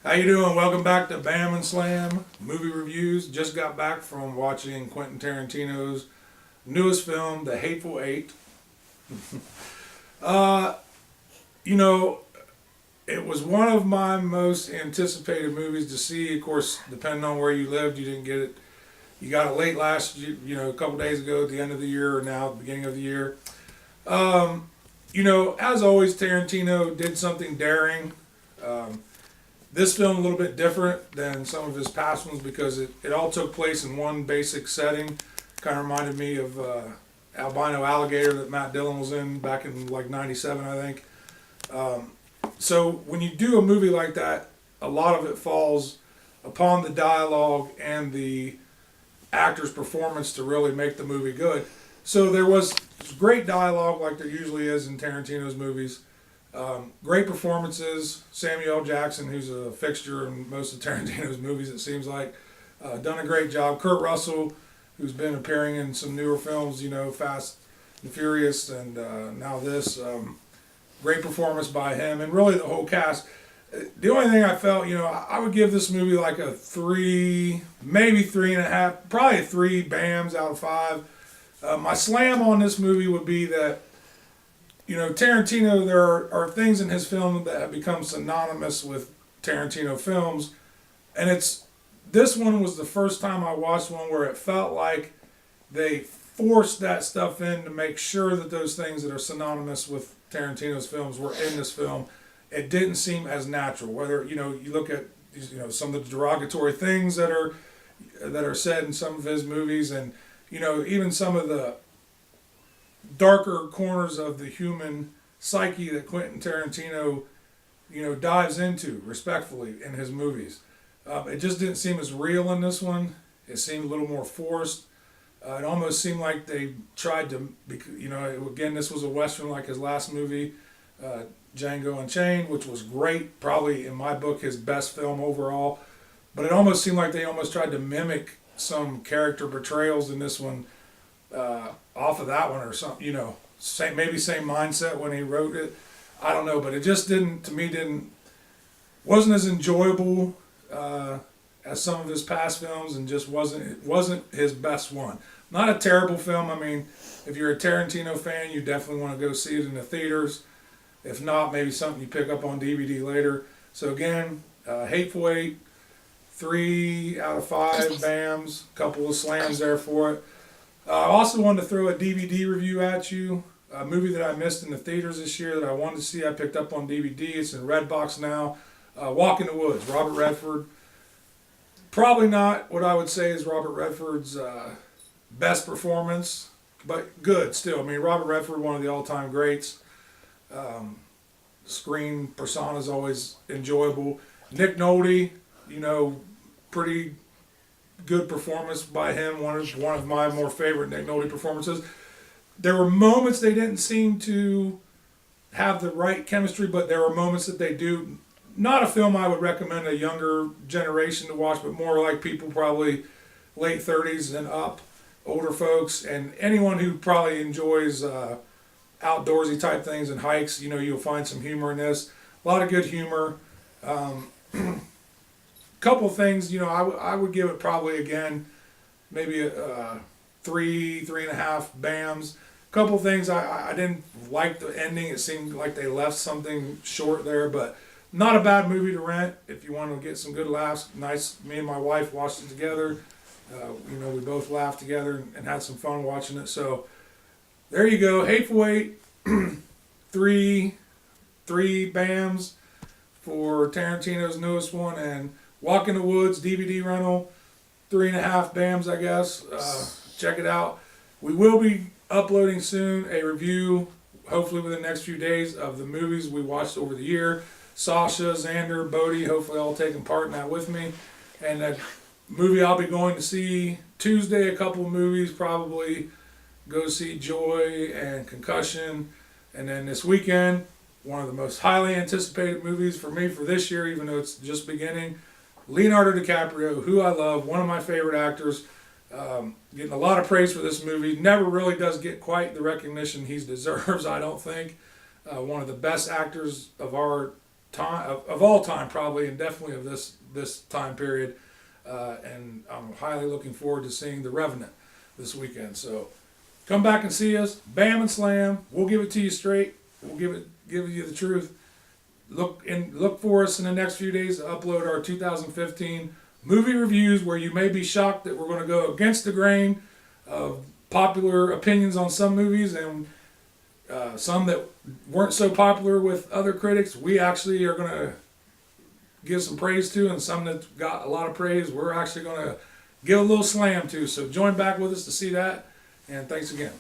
How you doing? Welcome back to Bam and Slam Movie Reviews. Just got back from watching Quentin Tarantino's newest film, The Hateful Eight. uh, you know, it was one of my most anticipated movies to see. Of course, depending on where you lived, you didn't get it. You got it late last year, a couple days ago at the end of the year, or now at the beginning of the year. As always, Tarantino did something daring. Um, This film a little bit different than some of his past ones because it all took place in one basic setting. Kind of reminded me of Albino Alligator that Matt Dillon was in back in like '97, I think. So when you do a movie like that, a lot of it falls upon the dialogue and the actor's performance to really make the movie good. So there was great dialogue like there usually is in Tarantino's movies. Great performances. Samuel L. Jackson, who's a fixture in most of Tarantino's movies, it seems like, done a great job. Kurt Russell, who's been appearing in some newer films, Fast and Furious, and now this. Great performance by him, and really the whole cast. The only thing I felt, I would give this movie like a 3, maybe 3.5, probably a 3 BAMs out of 5. My slam on this movie would be that Tarantino, there are things in his film that have become synonymous with Tarantino films. And this one was the first time I watched one where it felt like they forced that stuff in to make sure that those things that are synonymous with Tarantino's films were in this film. It didn't seem as natural. Whether, you look at, some of the derogatory things that are said in some of his movies, and, even some of the darker corners of the human psyche that Quentin Tarantino, dives into respectfully in his movies. It just didn't seem as real in this one. It seemed a little more forced. It almost seemed like they tried to, again, this was a Western like his last movie, Django Unchained, which was great, probably in my book his best film overall. But it almost seemed like they almost tried to mimic some character portrayals in this one off of that one or something, same mindset when he wrote it. I don't know, but it just wasn't as enjoyable as some of his past films, and just wasn't his best one. Not a terrible film. I mean, if you're a Tarantino fan, you definitely want to go see it in the theaters. If not, maybe something you pick up on DVD later. So again, Hateful Eight, 3 out of 5 BAMs, couple of slams there for it. I also wanted to throw a DVD review at you. A movie that I missed in the theaters this year that I wanted to see, I picked up on DVD. It's in Redbox now. Walk in the Woods, Robert Redford. Probably not what I would say is Robert Redford's best performance, but good still. I mean, Robert Redford, one of the all-time greats. Screen persona is always enjoyable. Nick Nolte, pretty good performance by him. One of my more favorite Nick Nolte performances. There were moments they didn't seem to have the right chemistry, but there were moments that they do. Not a film I would recommend a younger generation to watch, but more like people probably late 30s and up, older folks, and anyone who probably enjoys outdoorsy type things and hikes. You'll find some humor in this. A lot of good humor. Couple things, I would give it probably again, maybe a 3.5 BAMs. Couple things I didn't like the ending. It seemed like they left something short there, but not a bad movie to rent if you want to get some good laughs. Nice. Me and my wife watched it together. We both laughed together and had some fun watching it. So there you go. Hateful Eight, three BAMs for Tarantino's newest one, and Walk in the Woods DVD rental, 3.5 BAMs, I guess. Check it out. We will be uploading soon a review, hopefully within the next few days, of the movies we watched over the year. Sasha, Xander, Bodie, hopefully all taking part in that with me. And a movie I'll be going to see Tuesday, a couple of movies, probably go see Joy and Concussion. And then this weekend, one of the most highly anticipated movies for me for this year, even though it's just beginning, Leonardo DiCaprio, who I love, one of my favorite actors, getting a lot of praise for this movie. Never really does get quite the recognition he deserves, I don't think. One of the best actors of our time of all time, probably, and definitely of this time period. And I'm highly looking forward to seeing The Revenant this weekend. So come back and see us. Bam and slam. We'll give it to you straight. We'll give you the truth. Look for us in the next few days to upload our 2015 movie reviews, where you may be shocked that we're going to go against the grain of popular opinions on some movies, and some that weren't so popular with other critics, we actually are going to give some praise to, and some that got a lot of praise, we're actually going to give a little slam to. So join back with us to see that, and thanks again.